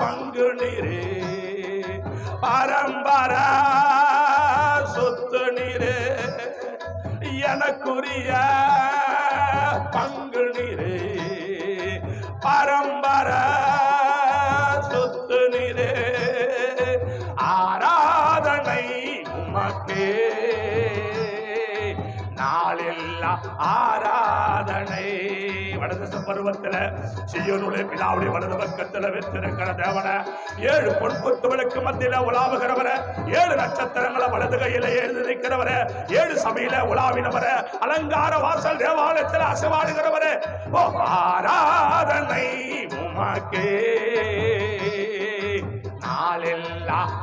பங்கு நீரே, பரம்பரா சொத்து நீரே, எனக்குரிய பங்கு நீரே, பரம்பரா சொத்து நீரே, ஆராதனை உமக்கே, நாளெல்லாம் ஆராதனை. வடதேச பருவத்தில் சீயோனுடைய பிதாவுடைய வலது பக்கத்தில் வெற்றிருக்கிற தேவன, 7 பொன்பொத்துகளுக்கு மத்தியில உலாவுகிறவர, 7 நட்சத்திரங்களை வலது கையில எழுதி நிற்கிறவர, 7 சபையில உலாவினவர, அலங்கார வாசல் தேவாலயத்தில் அசைவாடுகிறவர, ஆராதனை உமக்கே, நாளெல்லாம்